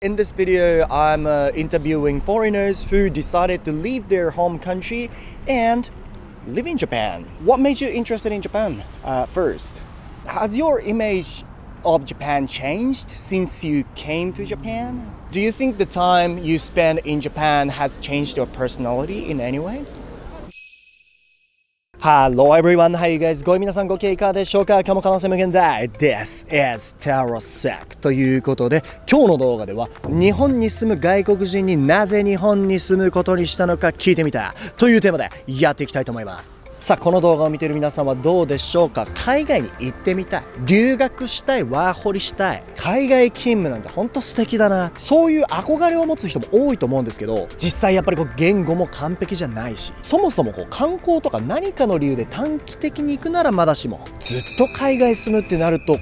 In this video, I'm interviewing foreigners who decided to leave their home country and live in Japan. What made you interested in Japan first? Has your image of Japan changed since you came to Japan? Do you think the time you spent in Japan has changed your personality in any way? Hello everyone, how you guys? 皆さんご経過でしょうか？今日も可能性無限大 This is タロサックということで、今日の動画では日本に住む外国人になぜ日本に住むことにしたのか聞いてみたというテーマでやっていきたいと思います。さあ、この動画を見ている皆さんはどうでしょうか？海外に行ってみたい、留学したい、ワーホリしたい、海外勤務なんて本当素敵だな、そういう憧れを持つ人も多いと思うんですけど、実際やっぱり言語も完璧じゃないし、そもそも観光とか何かの理由で短期的に行くならまだしも、ずっと海外住むってなると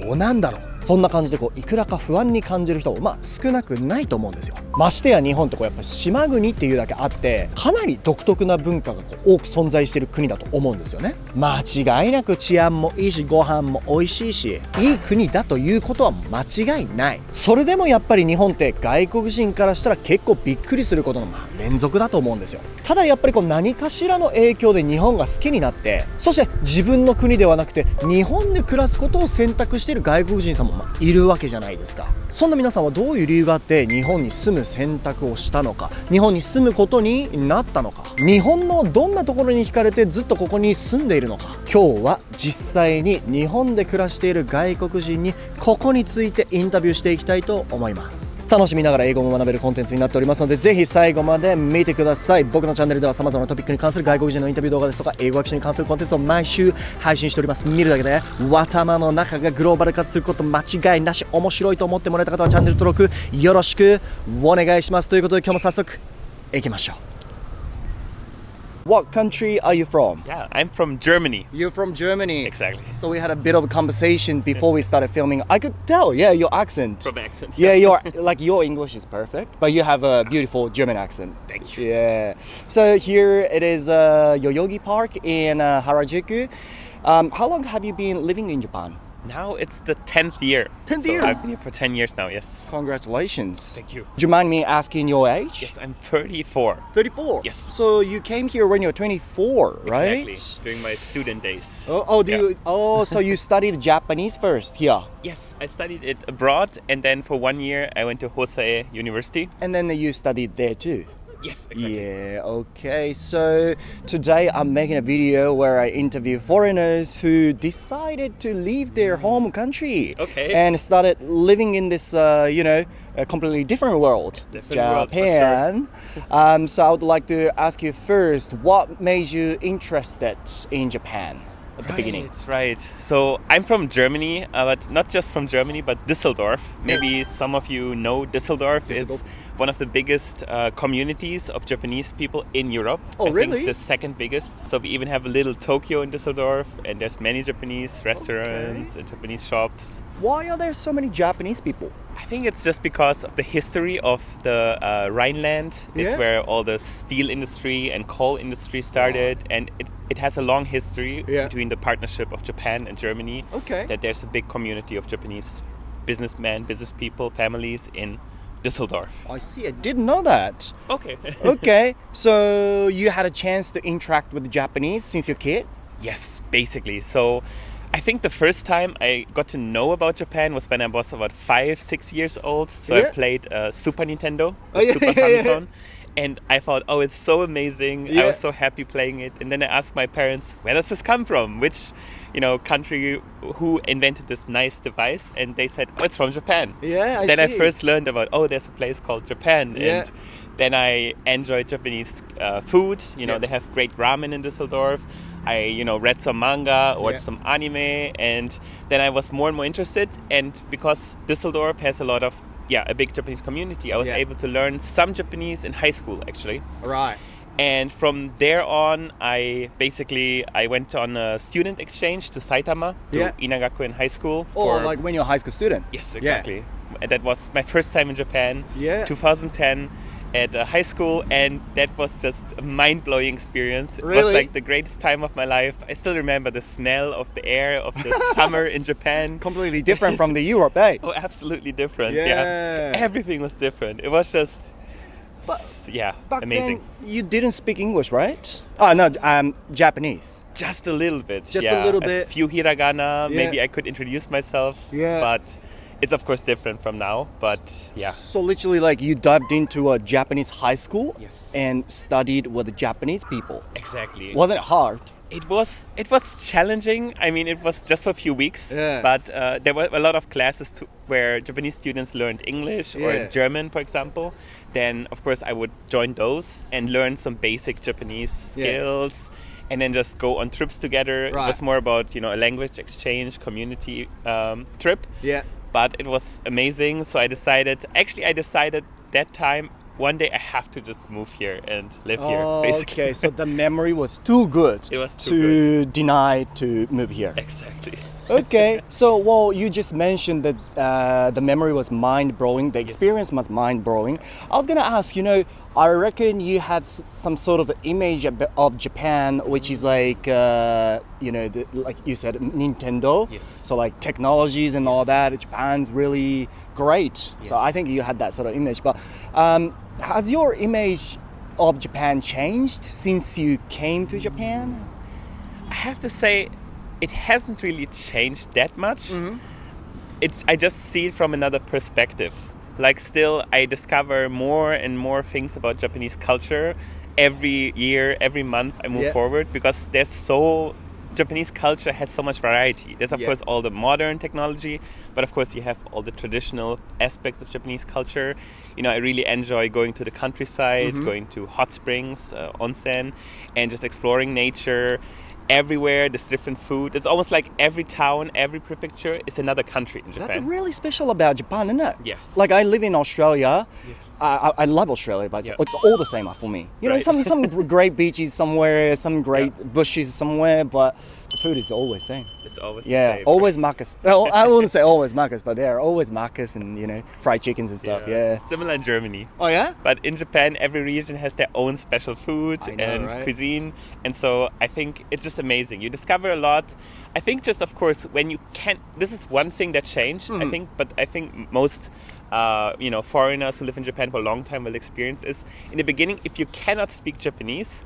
どうなんだろう、そんな感じでいくらか不安に感じる人も少なくないと思うんですよ。ましてや日本ってやっぱ島国っていうだけあってかなり独特な文化が多く存在している国だと思うんですよね。間違いなく治安もいいし、ご飯も美味しいし、いい国だということは間違いない。それでもやっぱり日本って外国人からしたら結構びっくりすることの連続だと思うんですよ。ただやっぱり何かしらの影響で日本が好きになって、そして自分の国ではなくて日本で暮らすことを選択している外国人さんもいるわけじゃないですか。そんな皆さんはどういう理由があって日本に住む選択をしたのか、日本に住むことになったのか、日本のどんなところに惹かれてずっとここに住んでいるのか、今日は実際に日本で暮らしている外国人にここについてインタビューしていきたいと思います。楽しみながら英語も学べるコンテンツになっておりますので、ぜひ最後まで見てください。僕のチャンネルでは様々なトピックに関する外国人のインタビュー動画ですとか英語学習に関するコンテンツを毎週配信しております。見るだけで頭の中がグローバル化すること間違いなし。面白いと思ってもらえた方はチャンネル登録よろしくお願いします。ということで今日も早速行きましょう。What country are you from? Yeah, I'm from Germany. You're from Germany. Exactly. So we had a bit of a conversation before we started filming. I could tell, yeah, your accent. From accent. Yeah, your English is perfect, but you have a beautiful German accent. Thank you. Yeah. So here it is Yoyogi Park in Harajuku. How long have you been living in Japan? Now it's the 10th year. 10th so year? I've been here for 10 years now, yes. Congratulations. Thank you. Do you mind me asking your age? Yes, I'm 34. 34? Yes. So you came here when you were 24, right? Exactly, during my student days. So you studied Japanese first here? Yes, I studied it abroad, and then for 1 year I went to Hosei University. And then you studied there too? Yes, exactly. Yeah, okay. So today I'm making a video where I interview foreigners who decided to leave their home country. Okay. And started living in this, a completely different world. Japan. So I would like to ask you first, what made you interested in Japan? At the beginning. Right. So I'm from Germany, but not just from Germany, but Düsseldorf. Maybe some of you know Düsseldorf. It's one of the biggest communities of Japanese people in Europe. Oh, really? I think the second biggest. So we even have a little Tokyo in Düsseldorf, and there's many Japanese restaurants and Japanese shops. Why are there so many Japanese people? I think it's just because of the history of the Rhineland. It's where all the steel industry and coal industry started, and it has a long history between the partnership of Japan and Germany. Okay. That there's a big community of Japanese businessmen, business people, families in Düsseldorf. I see. I didn't know that. Okay. Okay. So you had a chance to interact with the Japanese since you're a kid? Yes, basically. So I think the first time I got to know about Japan was when I was about 5-6 years old. So I played Super Nintendo, Super Famicom. And I thought, oh, it's so amazing. I was so happy playing it. And then I asked my parents, where does this come from? Which, country who invented this nice device? And they said, oh, it's from Japan. Yeah, I Then see. I first learned about, there's a place called Japan. And then I enjoyed Japanese food. They have great ramen in Düsseldorf. I, read some manga, watched some anime. And then I was more and more interested. And because Düsseldorf has a big Japanese community, I was able to learn some Japanese in high school, actually. Right. And from there on, I went on a student exchange to Saitama, to Inagakuen High School. Like when you're a high school student? Yes, exactly. And that was my first time in Japan, 2010. at high school, and that was just a mind-blowing experience. It Really? was like the greatest time of my life. I still remember the smell of the air of the summer in Japan. Completely different from the Europe, eh? Oh, absolutely different. Yeah. Everything was different. It was just, Back amazing. then, you didn't speak English, right? Oh, no, Japanese. Just a little bit. Just a little bit. A few hiragana. Yeah. Maybe I could introduce myself. Yeah. But it's of course different from now. But yeah. So literally, like, you dived into a Japanese high school Yes. and studied with the Japanese people. Exactly. Wasn't it hard? It was challenging. I mean, it was just for a few weeks. Yeah. But there were a lot of classes where Japanese students learned English Yeah. or German, for example. Then, of course, I would join those and learn some basic Japanese skills. And then just go on trips together. Right. It was more about, a language exchange, community trip. Yeah. But it was amazing. So I decided that time, one day I have to just move here and live here, basically. Okay, so the memory was too good It was too deny to move here. Exactly. Okay, so you just mentioned that the memory was mind-blowing, the experience was mind-blowing. I was gonna ask, I reckon you had some sort of image of Japan, which is like, like you said, Nintendo. Yes. So like technologies and all that, Japan's really great. Yes. So I think you had that sort of image. But has your image of Japan changed since you came to Japan? I have to say, it hasn't really changed that much. Mm-hmm. I just see it from another perspective. Like still, I discover more and more things about Japanese culture every year, every month I move forward, because Japanese culture has so much variety. There's of course all the modern technology, but of course you have all the traditional aspects of Japanese culture. I really enjoy going to the countryside, going to hot springs, onsen, and just exploring nature. Everywhere there's different food. It's almost like every town, every prefecture is another country in Japan. That's really special about Japan, isn't it? Yes. Like I live in Australia. Yes. I love Australia, but it's all the same for me. Right. Some great beaches somewhere, some great bushes somewhere, but the food is always the same. It's always the same. Always markets. Well, I wouldn't say always markets, but there are always markets and fried chickens and stuff. Yeah. Similar in Germany. Oh yeah. But in Japan, every region has their own special food and cuisine. And so I think it's just amazing. You discover a lot. I think just, of course, when you can't... This is one thing that changed, I think. But I think most, foreigners who live in Japan for a long time will experience is, in the beginning, if you cannot speak Japanese,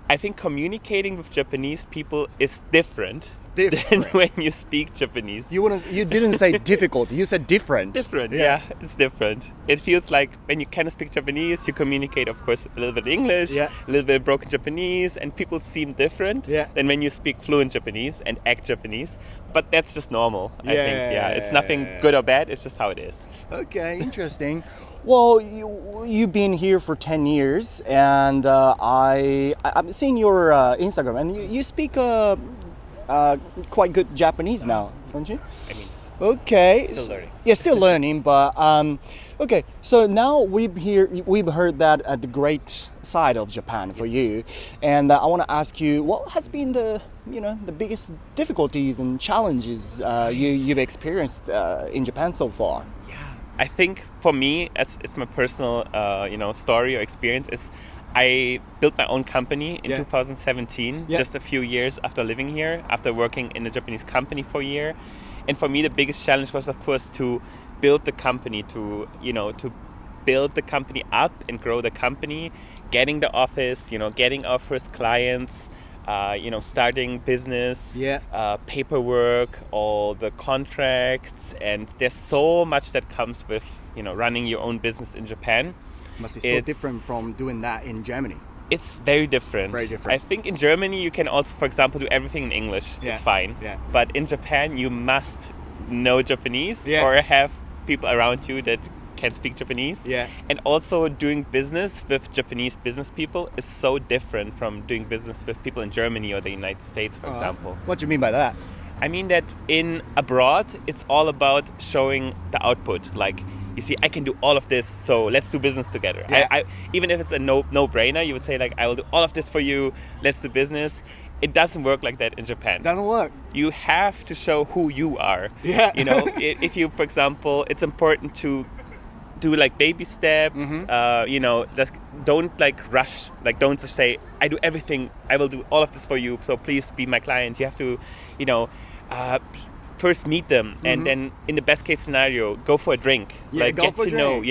I think communicating with Japanese people is different than when you speak Japanese. You didn't say difficult. You said different. Different, yeah, it's different. It feels like when you cannot speak Japanese, you communicate, of course, a little bit English, a little bit broken Japanese, and people seem different than when you speak fluent Japanese and act Japanese. But that's just normal, I think. Yeah, it's nothing good or bad. It's just how it is. Okay, interesting. Well, you've been here for 10 years, and I've seen your Instagram, and you speak quite good Japanese now, don't you? I mean, okay. still learning. Yeah, still learning, but okay. So now we've heard that the great side of Japan for you, and I want to ask you, what has been the biggest difficulties and challenges you've experienced in Japan so far? I think for me, as it's my personal, story or experience, is I built my own company in 2017, just a few years after living here, after working in a Japanese company for a year. And for me, the biggest challenge was, of course, to build the company, to build the company up and grow the company, getting the office, getting our first clients, starting business, paperwork, all the contracts, and there's so much that comes with, running your own business in Japan. Must be so different from doing that in Germany. It's very different. Very different. I think in Germany you can also, for example, do everything in English. It's fine. Yeah. But in Japan you must know Japanese or have people around you that can speak Japanese. Yeah. And also doing business with Japanese business people is so different from doing business with people in Germany or the United States, for example. What do you mean by that? I mean that in abroad, it's all about showing the output. Like, you see, I can do all of this, so let's do business together. Yeah. I even if it's a no-brainer, you would say, like, I will do all of this for you, let's do business. It doesn't work like that in Japan. Doesn't work. You have to show who you are. Yeah. If you, for example, it's important to do like baby steps. Just don't like rush. Like don't just say, I do everything. I will do all of this for you. So please be my client. You have to, first meet them, and then in the best case scenario, go for a drink. Like get to know,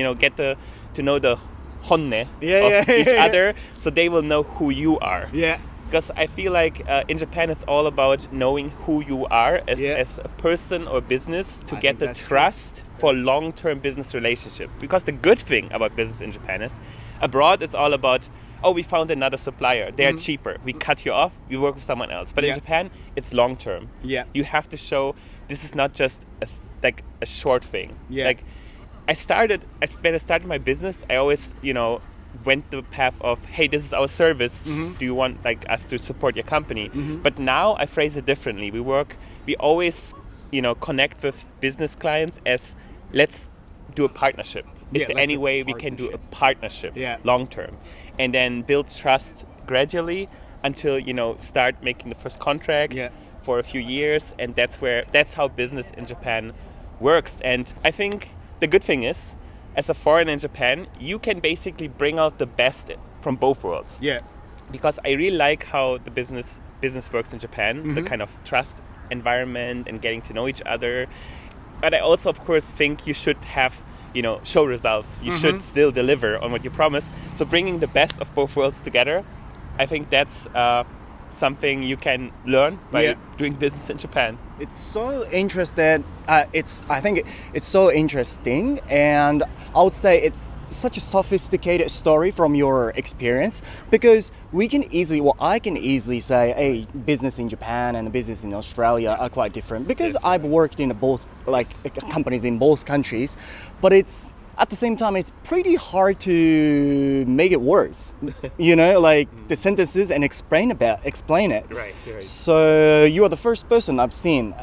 to know the honne of each other, so they will know who you are. Yeah. Because I feel like in Japan it's all about knowing who you are as a person or business to get the trust for long-term business relationship. Because the good thing about business in Japan is abroad it's all about, oh, we found another supplier. They are cheaper. We cut you off. We work with someone else. But in Japan, it's long-term. Yeah. You have to show this is not just a short thing. Yeah. Like when I started my business, I always, went the path of, hey, this is our service. Do you want us to support your company? But now I phrase it differently. We always, connect with business clients as, let's do a partnership. Is there any way we can do a partnership long term? And then build trust gradually until, start making the first contract for a few years. And that's how business in Japan works. And I think the good thing is, as a foreigner in Japan, you can basically bring out the best from both worlds. Yeah. Because I really like how the business works in Japan, the kind of trust environment and getting to know each other. But I also, of course, think you should have, show results. You should still deliver on what you promise. So bringing the best of both worlds together, I think that's something you can learn by doing business in Japan. It's so interesting. I think it's so interesting, and I would say it's such a sophisticated story from your experience, because I can easily say, hey, business in Japan and business in Australia are quite different, because I've worked in both companies in both countries, but at the same time, it's pretty hard to make it worse, the sentences and explain it. Right. So you are the first person I've seen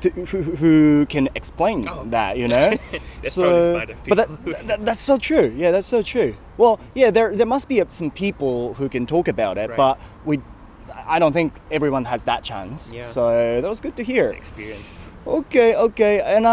who can explain that, That's probably smart of people. But that's so true. Yeah, that's so true. Well, yeah, there must be some people who can talk about it, but I don't think everyone has that chance. Yeah. So that was good to hear. Experience. Okay. And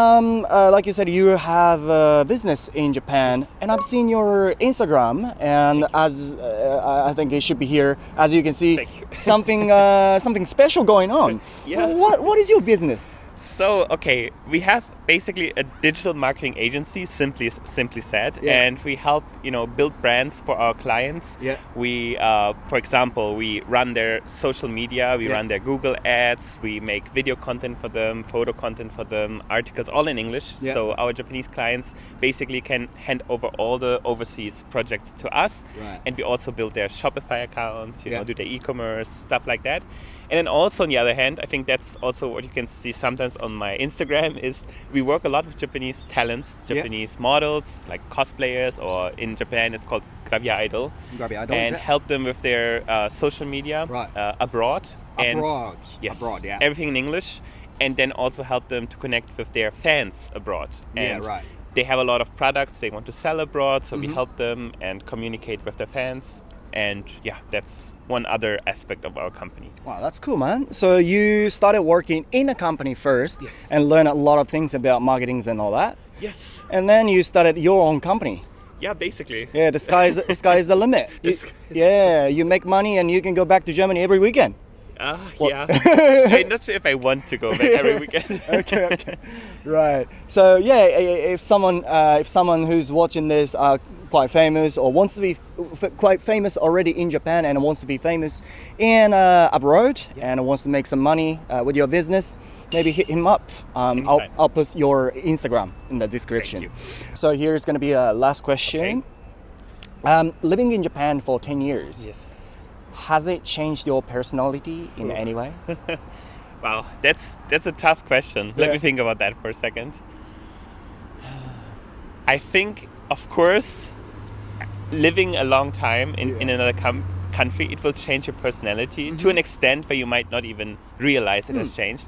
like you said, you have a business in Japan, and I've seen your Instagram, and as I think it should be here, as you can see, something special going on. Yeah. What is your business? So, okay, we have basically a digital marketing agency, simply said, and we help, build brands for our clients. Yeah. We, for example, we run their social media, we run their Google ads, we make video content for them, photo content for them, articles, all in English. Yeah. So our Japanese clients basically can hand over all the overseas projects to us. Right. And we also build their Shopify accounts, do their e-commerce, stuff like that. And then also, on the other hand, I think that's also what you can see sometimes on my Instagram is we work a lot with Japanese talents, Japanese models, like cosplayers, or in Japan it's called Gravia Idol. And help them with their social media abroad. Yes, everything in English. And then also help them to connect with their fans abroad. And they have a lot of products they want to sell abroad, so we help them and communicate with their fans. And that's one other aspect of our company. Wow, that's cool, man. So you started working in a company first and learned a lot of things about marketing and all that. Yes. And then you started your own company. Yeah, basically. Yeah, the sky is the limit. You make money and you can go back to Germany every weekend. I'm not sure if I want to go back every weekend. Okay. Right. So if someone who's watching this are quite famous or wants to be quite famous already in Japan and wants to be famous in abroad and wants to make some money with your business, maybe hit him up. I'll put your Instagram in the description. Thank you. So here's going to be a last question. Okay. Living in Japan for 10 years. Yes. Has it changed your personality in any way? Wow, that's a tough question. Let me think about that for a second. I think, of course, living a long time in another country, it will change your personality to an extent where you might not even realize it has changed.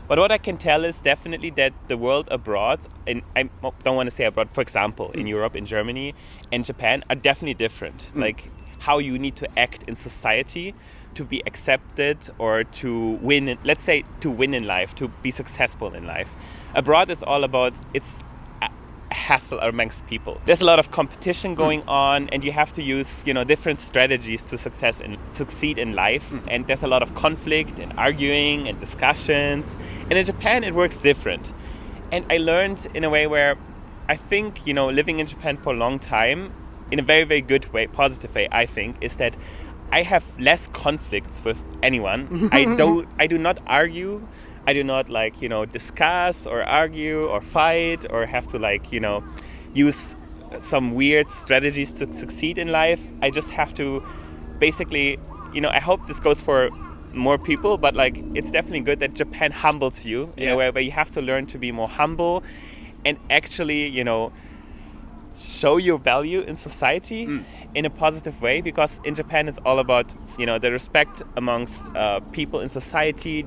But what I can tell is definitely that the world abroad, and I don't want to say abroad, for example, in Europe, in Germany, and Japan are definitely different. Like how you need to act in society to be accepted or to win, let's say to win in life, to be successful in life. Abroad, it's all about, it's a hassle amongst people. There's a lot of competition going on, and you have to use, different strategies to succeed in life. And there's a lot of conflict and arguing and discussions. And in Japan, it works different. And I learned in a way where I think, living in Japan for a long time, in a very, very good way, positive way, I think, is that I have less conflicts with anyone. I do not argue. I do not discuss or argue or fight or have to use some weird strategies to succeed in life. I just have to basically, I hope this goes for more people, but it's definitely good that Japan humbles you in a way where you have to learn to be more humble and actually, show your value in society in a positive way, because in Japan it's all about the respect amongst people in society.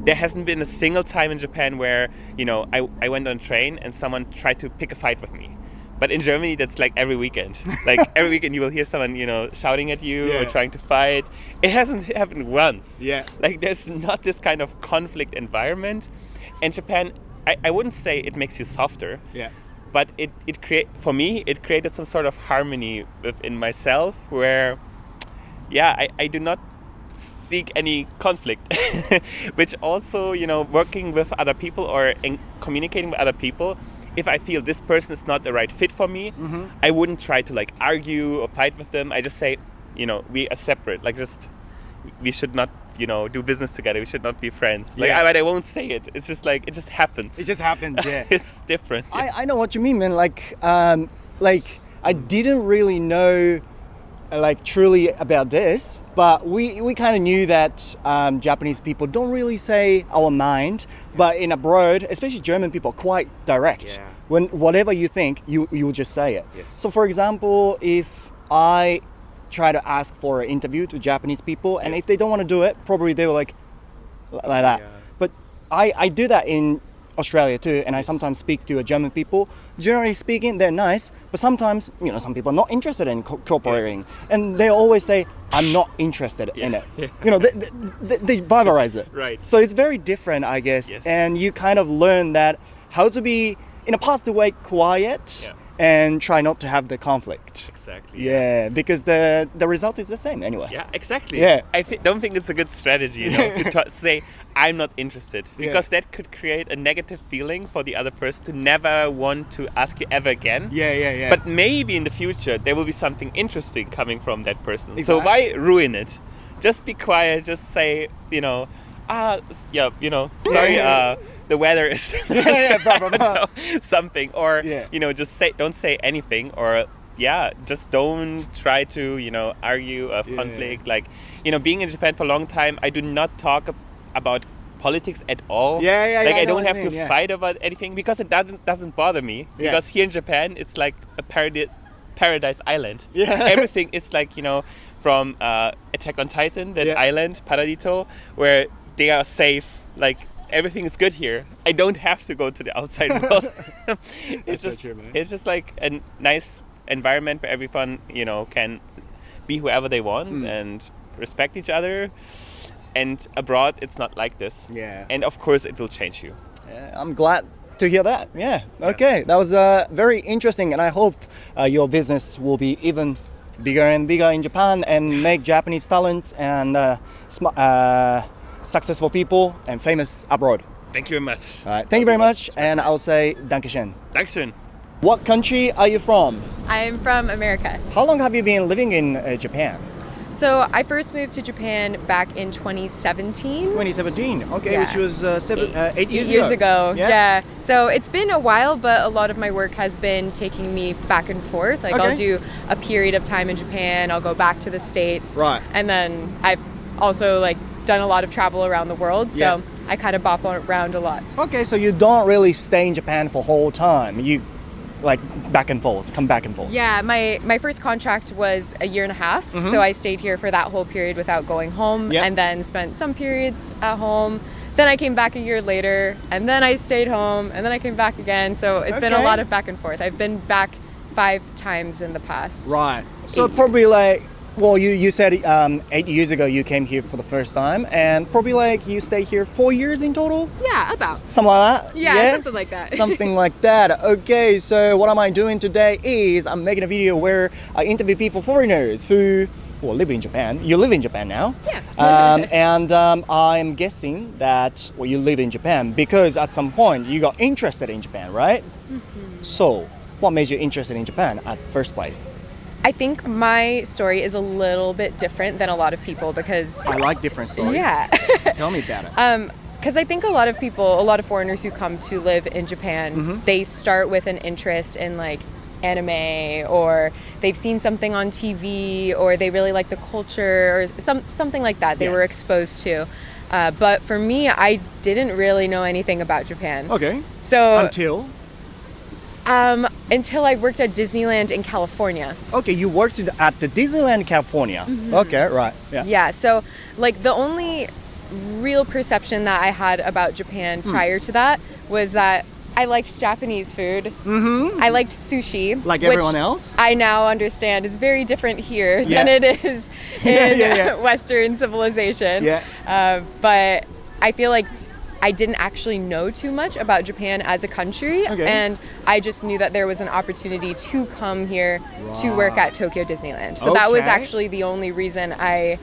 There hasn't been a single time in Japan where I went on a train and someone tried to pick a fight with me. But in Germany, that's every weekend. Every weekend you will hear someone shouting at you or trying to fight. It hasn't happened once. There's not this kind of conflict environment. And Japan, I wouldn't say it makes you softer. But it created some sort of harmony within myself where, I do not seek any conflict. Which also, working with other people or communicating with other people, if I feel this person is not the right fit for me, I wouldn't try to argue or fight with them. I just say, we are separate. We should not, do business together. We should not be friends. But I won't say it. It's just it just happens. It just happens, yeah. It's different. I know what you mean, man. I didn't really know truly about this, but we kind of knew that Japanese people don't really say our mind, but in abroad, especially German people, are quite direct. When whatever you think, you will just say it. So for example, if I try to ask for an interview to Japanese people, and if they don't want to do it, probably they were like that. But I do that in Australia too, and I sometimes speak to German people. Generally speaking, they're nice, but sometimes some people are not interested in cooperating, and they always say, "I'm not interested in it." They verbalize it. Right. So it's very different, I guess, and you kind of learn that how to be in a positive way quiet. And try not to have the conflict. Exactly. Yeah, because the result is the same anyway. Yeah, exactly. Yeah. I don't think it's a good strategy, to say I'm not interested, because that could create a negative feeling for the other person to never want to ask you ever again. Yeah. But maybe in the future there will be something interesting coming from that person. Exactly. So why ruin it? Just be quiet. Just say, sorry. The weather is something, or just don't say anything, or just don't try to argue of conflict. Being in Japan for a long time, I do not talk about politics at all. I don't have to fight about anything, because it doesn't bother me, because here in Japan it's like a paradise island. Everything is from Attack on Titan, that island Paradito, where they are safe. Everything is good here. I don't have to go to the outside world. It's just a nice environment where everyone, can be whoever they want and respect each other. And abroad, it's not like this. And of course, it will change you. I'm glad to hear that. Okay, that was very interesting, and I hope your business will be even bigger and bigger in Japan and make Japanese talents and successful people and famous abroad. Thank you very much. All right, thank you very much, and I'll say Dankeschön. Dankeschön. What country are you from? I'm from America. How long have you been living in Japan? So I first moved to Japan back in 2017. 2017, okay, which was 8 years ago. Years ago, yeah. So it's been a while, but a lot of my work has been taking me back and forth. I'll do a period of time in Japan, I'll go back to the States. Right. And then I've also done a lot of travel around the world, so I kind of bop around a lot. Okay, so you don't really stay in Japan for whole time. You back and forth, come back and forth. Yeah, my first contract was a year and a half, so I stayed here for that whole period without going home, and then spent some periods at home. Then I came back a year later, and then I stayed home, and then I came back again. So it's been a lot of back and forth. I've been back 5 times in the past. Right. So probably Well, you said 8 years ago you came here for the first time, and probably like you stay here 4 years in total? Yeah, about. Something like that? Yeah, something like that. Something like that. Okay, so what am I doing today is I'm making a video where I interview people, foreigners who live in Japan. You live in Japan now. Yeah. And I'm guessing that you live in Japan because at some point you got interested in Japan, right? Mm-hmm. So, what made you interested in Japan at first place? I think my story is a little bit different than a lot of people because... I like different stories. Yeah. Tell me about it. Because I think a lot of foreigners who come to live in Japan, they start with an interest in like anime, or they've seen something on TV, or they really like the culture, or something like that they were exposed to. But for me, I didn't really know anything about Japan. Okay. So until I worked at Disneyland in California. Okay, you worked at the Disneyland California. Mm-hmm. Okay, right. Yeah. Yeah, so like the only real perception that I had about Japan prior to that was that I liked Japanese food. Mm-hmm. I liked sushi. Like everyone else? I now understand is very different here than it is in Western civilization. Yeah. But I feel like I didn't actually know too much about Japan as a country, and I just knew that there was an opportunity to come here to work at Tokyo Disneyland. So that was actually the only reason I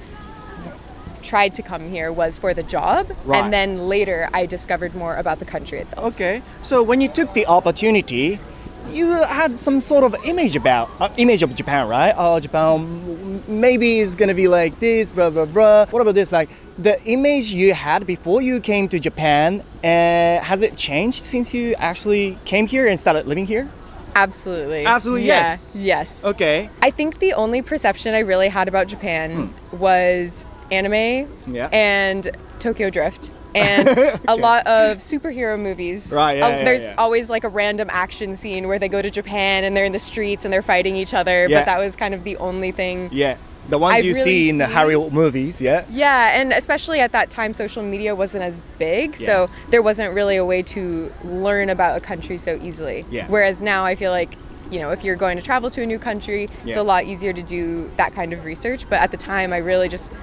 tried to come here, was for the job, and then later I discovered more about the country itself. Okay, so when you took the opportunity, you had some sort of image of Japan, right? Oh, Japan maybe is gonna be like this, blah blah blah. What about this? Like the image you had before you came to Japan, has it changed since you actually came here and started living here? Absolutely. Absolutely, yeah, yes. Yes. Okay. I think the only perception I really had about Japan was anime and Tokyo Drift. And a lot of superhero movies. Right, there's always like a random action scene where they go to Japan and they're in the streets and they're fighting each other. Yeah. But that was kind of the only thing. Yeah, the ones you see in the Hollywood movies, Yeah, and especially at that time, social media wasn't as big. So there wasn't really a way to learn about a country so easily. Yeah. Whereas now I feel like, you know, if you're going to travel to a new country, it's a lot easier to do that kind of research. But at the time, I really just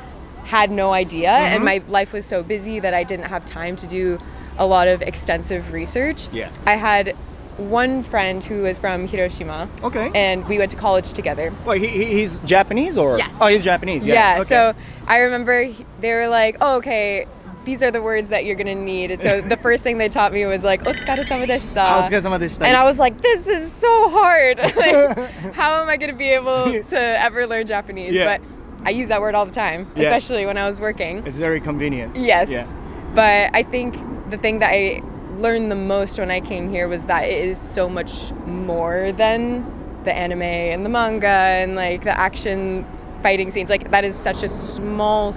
had no idea, and my life was so busy that I didn't have time to do a lot of extensive research. Yeah. I had one friend who was from Hiroshima. Okay. And we went to college together. Wait, he's Japanese or? Yes. Oh, he's Japanese. Yeah. Okay. So I remember they were like, "Oh, okay, these are the words that you're gonna need." And so the first thing they taught me was like, "Otsukaresama deshita." Otsukaresama deshita. And I was like, "This is so hard. Like, how am I gonna be able to ever learn Japanese?" Yeah. But I use that word all the time, especially when I was working. It's very convenient. Yes. Yeah. But I think the thing that I learned the most when I came here was that it is so much more than the anime and the manga and like the action fighting scenes. Like that is such a small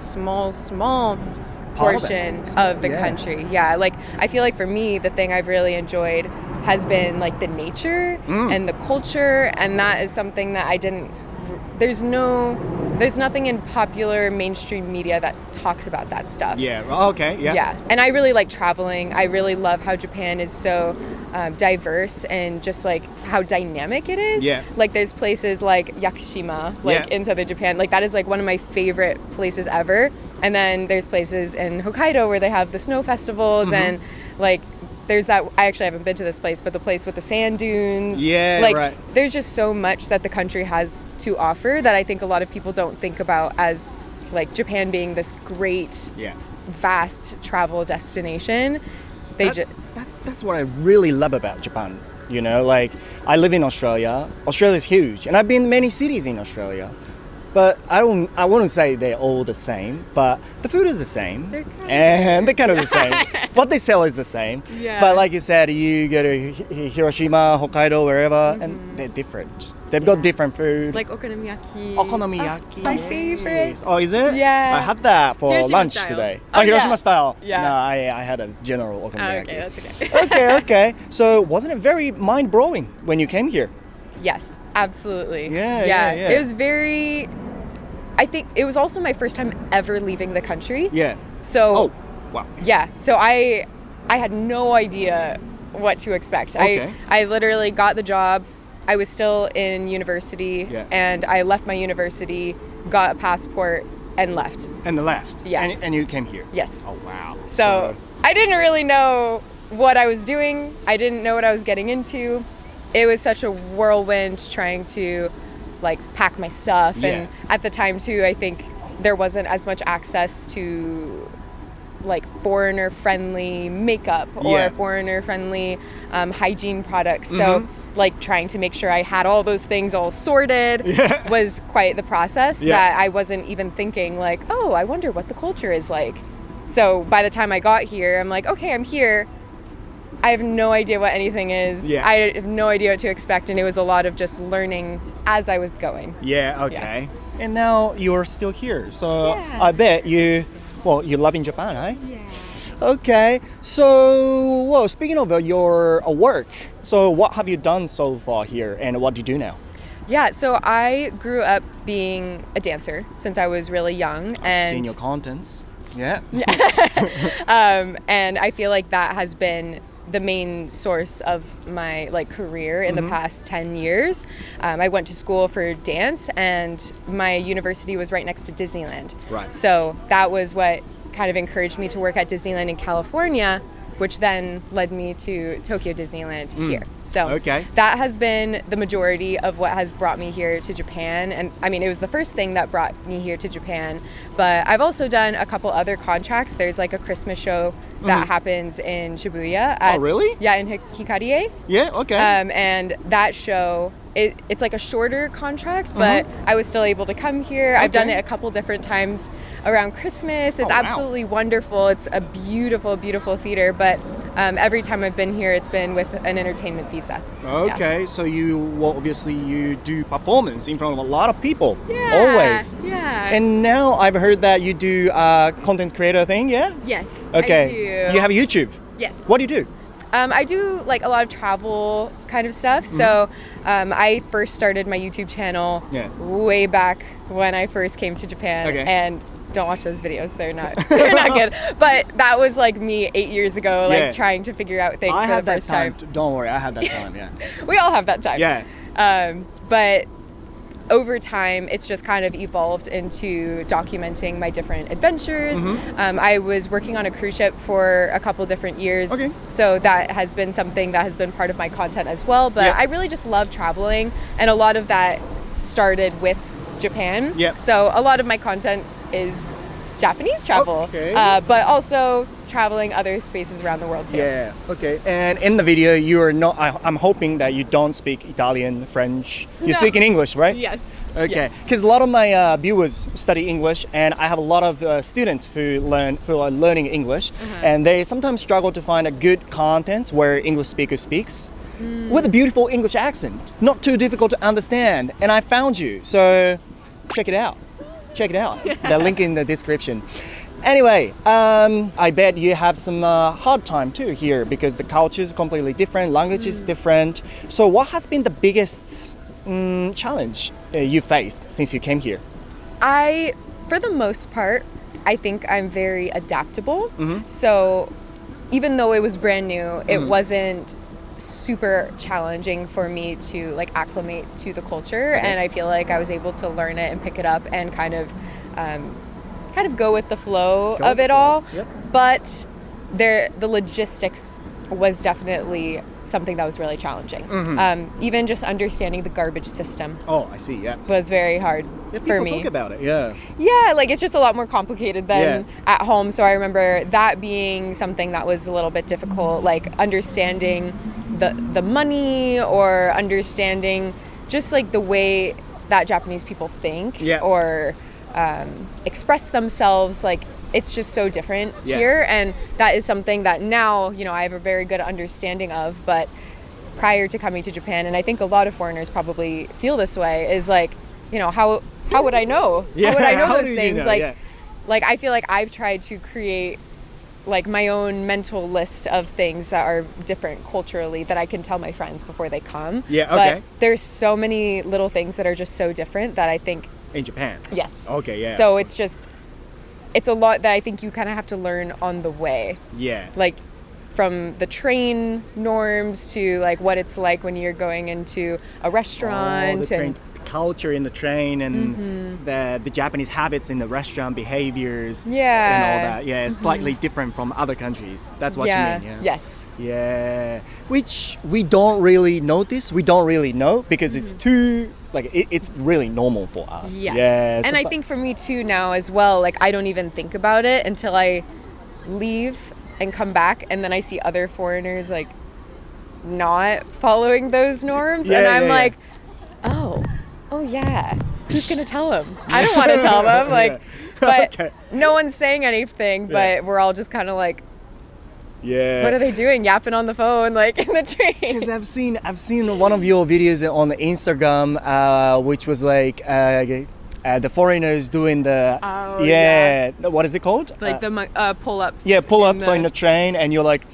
portion of the country. Yeah, like I feel like for me, the thing I've really enjoyed has been like the nature and the culture, and that is something that I didn't. There's nothing in popular mainstream media that talks about that stuff. Yeah. Okay. Yeah. Yeah. And I really like traveling. I really love how Japan is so diverse and just like how dynamic it is. Yeah. Like there's places like Yakushima, like in southern Japan. Like that is like one of my favorite places ever. And then there's places in Hokkaido where they have the snow festivals and like there's that, I actually haven't been to this place, but the place with the sand dunes. Yeah, like, right. There's just so much that the country has to offer that I think a lot of people don't think about as like Japan being this great, vast travel destination. That's what I really love about Japan. You know, like I live in Australia. Australia's huge, and I've been to many cities in Australia. But I wouldn't say they're all the same, but the food is the same. They're kind of the same. What they sell is the same. Yeah. But like you said, you go to Hiroshima, Hokkaido, wherever, and they're different. They've got different food. Like okonomiyaki. Okonomiyaki. It's my favorite. Oh, is it? Yeah. I had that for Hiroshima lunch style. today. Oh, Hiroshima style. Yeah. No, I had a general okonomiyaki. Okay, that's okay. Okay. So wasn't it very mind-blowing when you came here? Yes, absolutely. Yeah. It was very... I think it was also my first time ever leaving the country. Yeah. So... Oh, wow. Yeah. So I had no idea what to expect. Okay. I literally got the job. I was still in university, Yeah. and I left my university, got a passport, and left. And the left. Yeah. And you came here. Yes. Oh wow. So I didn't really know what I was doing. I didn't know what I was getting into. It was such a whirlwind trying to like pack my stuff. Yeah. And at the time too, I think there wasn't as much access to like foreigner friendly makeup or Yeah. foreigner friendly hygiene products. So like trying to make sure I had all those things all sorted was quite the process that I wasn't even thinking like, oh, I wonder what the culture is like. So by the time I got here, I'm like, okay, I'm here. I have no idea what anything is. Yeah. I have no idea what to expect, and it was a lot of just learning as I was going. Yeah, okay. And now you're still here. So Yeah. I bet you love in Japan, right? Yeah. Okay. So, well, speaking of your work, so what have you done so far here and what do you do now? Yeah, so I grew up being a dancer since I was really young. I've seen your contents. Yeah. And I feel like that has been the main source of my like career in the past 10 years. I went to school for dance, and my university was right next to Disneyland. Right. So that was what kind of encouraged me to work at Disneyland in California, which then led me to Tokyo Disneyland here. So Okay. that has been the majority of what has brought me here to Japan. And I mean, it was the first thing that brought me here to Japan, but I've also done a couple other contracts. There's like a Christmas show that happens in Shibuya. Really? Yeah, in Hikarie. Yeah, okay. And that show, it's like a shorter contract, but I was still able to come here. I've done Okay. it a couple different times around Christmas. It's Oh, wow. absolutely wonderful. It's a beautiful, beautiful theater, but every time I've been here, it's been with an entertainment visa. Okay, so obviously you do performance in front of a lot of people. Yeah. Always. Yeah. And now I've heard that you do content creator thing, yeah? Yes. Okay. I do. You have a YouTube. Yes. What do you do? I do like a lot of travel kind of stuff. So I first started my YouTube channel way back when I first came to Japan. Okay. And don't watch those videos. They're not good. But that was like me 8 years ago, like Yeah. trying to figure out things I for had the that first time. time. Don't worry, I had that time, yeah. We all have that time. Yeah. But over time, it's just kind of evolved into documenting my different adventures. I was working on a cruise ship for a couple different years. Okay. So that has been something that has been part of my content as well. But Yeah. I really just love traveling. And a lot of that started with Japan. Yeah. So a lot of my content is Japanese travel. Okay. But also traveling other spaces around the world too. Yeah, okay. And in the video, you are not, I'm hoping that you don't speak Italian, French. You No. speak in English, right? Yes. Okay, Yes. because a lot of my viewers study English, and I have a lot of students who are learning English, and they sometimes struggle to find a good content where English speaker speaks with a beautiful English accent, not too difficult to understand. And I found you, so check it out. Check it out. The link in the description. Anyway, I bet you have some hard time too here because the culture is completely different, language is different. So what has been the biggest challenge you faced since you came here? For the most part, I think I'm very adaptable. So even though it was brand new, it wasn't super challenging for me to like acclimate to the culture. Okay. And I feel like I was able to learn it and pick it up and kind of go with the flow of it all. Yep. But the logistics was definitely something that was really challenging. Even just understanding the garbage system Oh, I see, yeah. was very hard Yeah, for people me. talk about it, yeah. Yeah, like it's just a lot more complicated than Yeah. at home. So I remember that being something that was a little bit difficult, like understanding the money or understanding just like the way that Japanese people think Yeah. or express themselves. Like it's just so different Yeah. here, and that is something that now I have a very good understanding of. But prior to coming to Japan, and I think a lot of foreigners probably feel this way, is like how would I know? Yeah, How would I know how those do you things? know? Yeah. Like I feel like I've tried to create like my own mental list of things that are different culturally that I can tell my friends before they come. Yeah, okay. But there's so many little things that are just so different that I think In Japan? yes. Okay, yeah. So it's a lot that I think you kind of have to learn on the way. Yeah. Like from the train norms to like what it's like when you're going into a restaurant, the train culture in the train and the Japanese habits in the restaurant behaviors and all that. Yeah, it's slightly different from other countries. That's what you mean. Yeah. Yes. Yeah, which we don't really notice. We don't really know because it's too like it's really normal for us. Yes. Yeah, and I think for me too now as well. Like I don't even think about it until I leave and come back, and then I see other foreigners like not following those norms, and I'm like, oh yeah, who's gonna tell them? I don't want to tell them. Like, but no one's saying anything. But we're all just kind of like. Yeah. What are they doing? Yapping on the phone, like in the train. Because I've seen one of your videos on Instagram, which was like the foreigners doing the what is it called? Like the pull-ups. Yeah, pull-ups on the train, and you're like,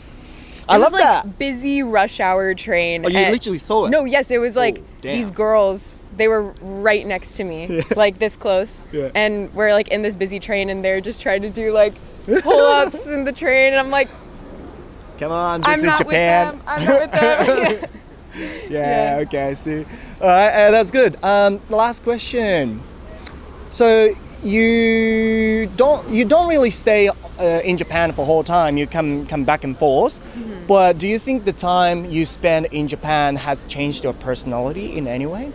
I love that. Busy rush hour train. Oh, you literally saw it? No, yes, it was like these girls. They were right next to me, like this close, and we're like in this busy train, and they're just trying to do like pull-ups in the train, and I'm like. Come on, this is Japan. I'm not with them. Yeah, okay, I see. All right, that's good. The last question. So you don't really stay in Japan for the whole time. You come back and forth. But do you think the time you spend in Japan has changed your personality in any way?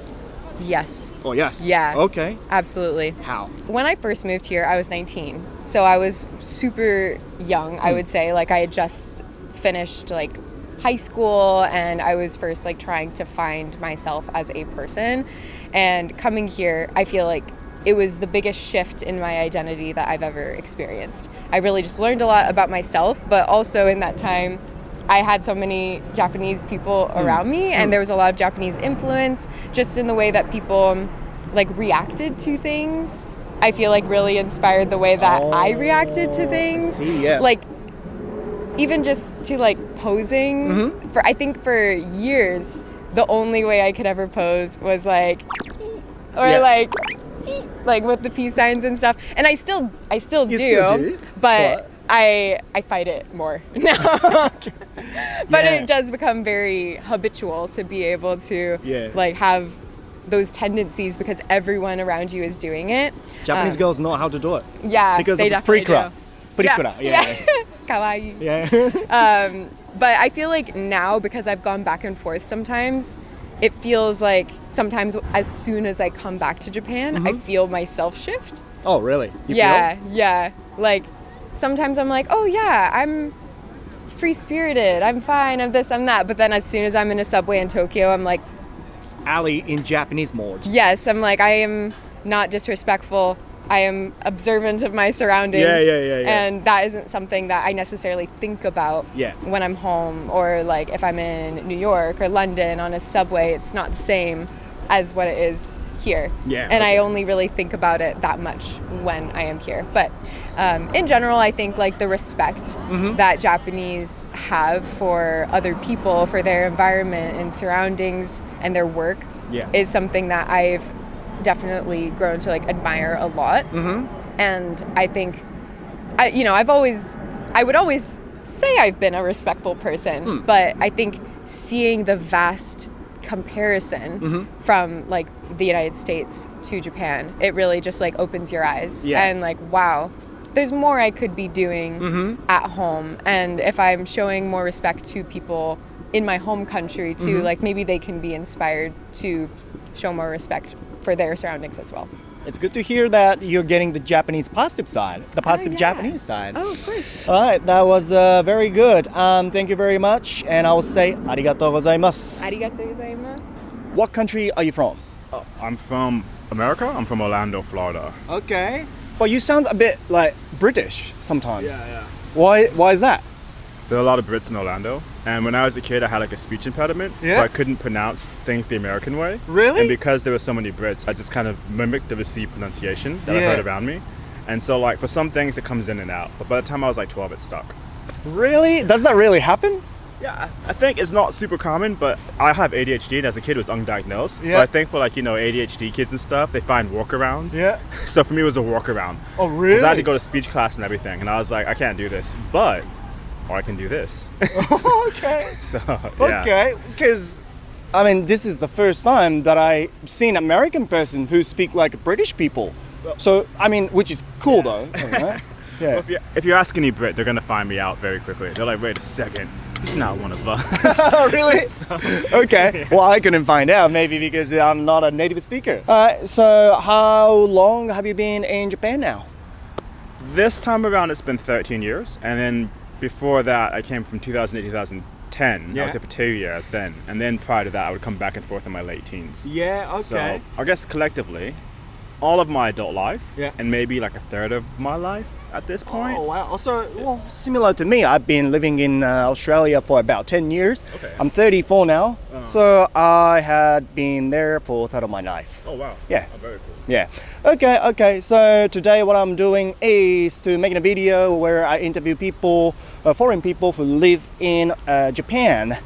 Yes. Oh, yes. Yeah. Okay. Absolutely. How? When I first moved here, I was 19. So I was super young, I would say. Like I had just finished like high school, and I was first like trying to find myself as a person. And coming here, I feel like it was the biggest shift in my identity that I've ever experienced. I really just learned a lot about myself, but also in that time I had so many Japanese people around me, and there was a lot of Japanese influence just in the way that people like reacted to things. I feel like really inspired the way that I reacted to things. I see, yeah. Like even just to like posing I think for years the only way I could ever pose was like or like with the peace signs and stuff, and I still do, but I fight it more now. But it does become very habitual to be able to like have those tendencies because everyone around you is doing it. Japanese girls know how to do it. Yeah, because they of the definitely Prikura. Yeah. Kawaii. Yeah. But I feel like now, because I've gone back and forth sometimes, it feels like sometimes as soon as I come back to Japan, I feel myself shift. Oh, really? You yeah, feel? yeah. Like sometimes I'm like, oh yeah, I'm free-spirited, I'm fine, I'm this, I'm that. But then as soon as I'm in a subway in Tokyo, I'm like... Ali in Japanese mode. Yes, I'm like, I am not disrespectful. I am observant of my surroundings. Yeah. And that isn't something that I necessarily think about when I'm home, or like if I'm in New York or London on a subway, it's not the same as what it is here. Yeah. And I only really think about it that much when I am here. But in general, I think like the respect that Japanese have for other people, for their environment and surroundings and their work is something that I've definitely grown to like admire a lot. And I think I would always say I've been a respectful person, but I think seeing the vast comparison from like the United States to Japan, it really just like opens your eyes and like, wow, there's more I could be doing at home. And if I'm showing more respect to people in my home country too, like maybe they can be inspired to show more respect for their surroundings as well. It's good to hear that you're getting the Japanese positive side, the positive Japanese side. Oh, of course. All right, that was very good. Thank you very much, and I will say arigatou gozaimasu. Arigatou gozaimasu. What country are you from? I'm from America. I'm from Orlando, Florida. Okay. But you sound a bit like British sometimes. Yeah. Why is that? There are a lot of Brits in Orlando, and when I was a kid, I had like a speech impediment, so I couldn't pronounce things the American way. Really? And because there were so many Brits, I just kind of mimicked the received pronunciation that I heard around me. And so like for some things, it comes in and out. But by the time I was like 12, it stuck. Really? Does that really happen? Yeah, I think it's not super common, but I have ADHD, and as a kid, it was undiagnosed. So I think for like, ADHD kids and stuff, they find workarounds. Yeah. So for me, it was a workaround. Oh, really? Because I had to go to speech class and everything, and I was like, I can't do this. But or I can do this. Okay. So, yeah. Okay, because I mean, this is the first time that I've seen an American person who speak like British people. So, I mean, which is cool though. Right? Yeah. Well, if you ask any Brit, they're going to find me out very quickly. They're like, wait a second, he's not one of us. Oh, really? Okay. Well, I couldn't find out, maybe because I'm not a native speaker. So how long have you been in Japan now? This time around, it's been 13 years. And then before that, I came from 2008 to 2010. Yeah. I was there for 2 years then. And then prior to that, I would come back and forth in my late teens. Yeah, okay. So I guess collectively, all of my adult life, Yeah. and maybe like a third of my life at this point. Oh, wow. Also, well, similar to me, I've been living in Australia for about 10 years. Okay. I'm 34 now. So I had been there for a third of my life. Oh, wow. Yeah. Oh, very cool. Yeah. Okay. So today what I'm doing is to make a video where I interview people, foreign people who live in Japan.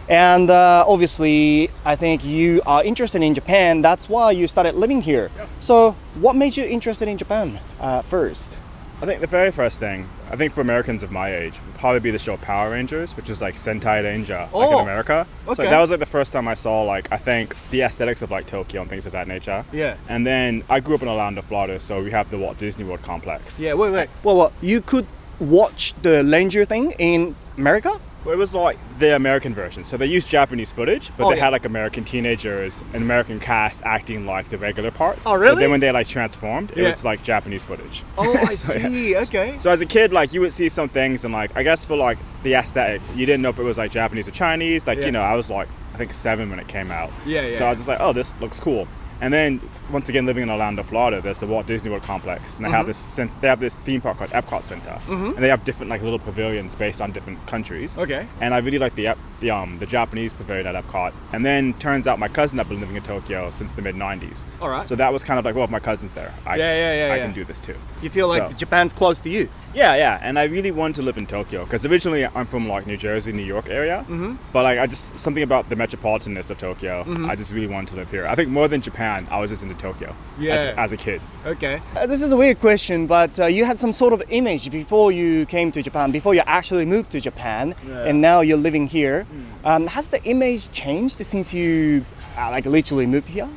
And obviously, I think you are interested in Japan. That's why you started living here. Yeah. So what made you interested in Japan first? I think the very first thing, I think for Americans of my age, would probably be the show Power Rangers, which was like Sentai Ranger, like in America. So okay. that was like the first time I saw like, I think the aesthetics of like Tokyo and things of that nature. Yeah. And then I grew up in Orlando, Florida, so we have the Walt Disney World complex. Yeah, wait. Well, you could watch the Ranger thing in America? Well, it was like the American version. So they used Japanese footage, but they had like American teenagers and American cast acting like the regular parts. Oh, really? But then when they like transformed, it was like Japanese footage. Oh, I So, see. yeah. Okay. So as a kid, like you would see some things and like, I guess for like the aesthetic, you didn't know if it was like Japanese or Chinese. Like, you know, I was like, I think 7 when it came out. Yeah. So I was just like, oh, this looks cool. And then once again, living in Orlando, Florida, there's the Walt Disney World complex, and they have this theme park called Epcot Center, and they have different like little pavilions based on different countries. Okay. And I really like the Japanese pavilion at Epcot. And then turns out my cousin had been living in Tokyo since the mid '90s. All right. So that was kind of like, well, if my cousin's there, I can do this too. You feel like So- Japan's close to you? Yeah, and I really wanted to live in Tokyo because originally I'm from like New Jersey, New York area, but like I just something about the metropolitanness of Tokyo, I just really wanted to live here. I think more than Japan, I was just into Tokyo as a kid. Okay. This is a weird question, but you had some sort of image before you came to Japan, before you actually moved to Japan, and now you're living here. Has the image changed since you like literally moved here?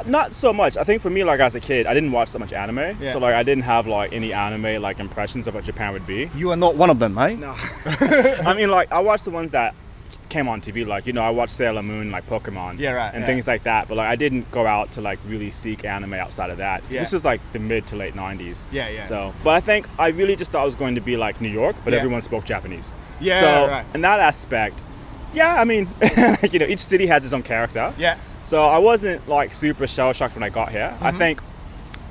Not so much. I think for me, like as a kid, I didn't watch so much anime, Yeah. so like I didn't have like any anime like impressions of what Japan would be. You are not one of them, right? No. I mean, like I watched the ones that came on TV, like, you know, I watched Sailor Moon, like Pokemon, Yeah, right, and yeah. things like that, but like I didn't go out to like really seek anime outside of that. 'Cause Yeah. This was like the mid to late 90s. Yeah. So, but I think I really just thought it was going to be like New York, but Yeah. everyone spoke Japanese. Yeah, So right. in that aspect, yeah, I mean, you know, each city has its own character. Yeah. So I wasn't like super shell shocked when I got here. I think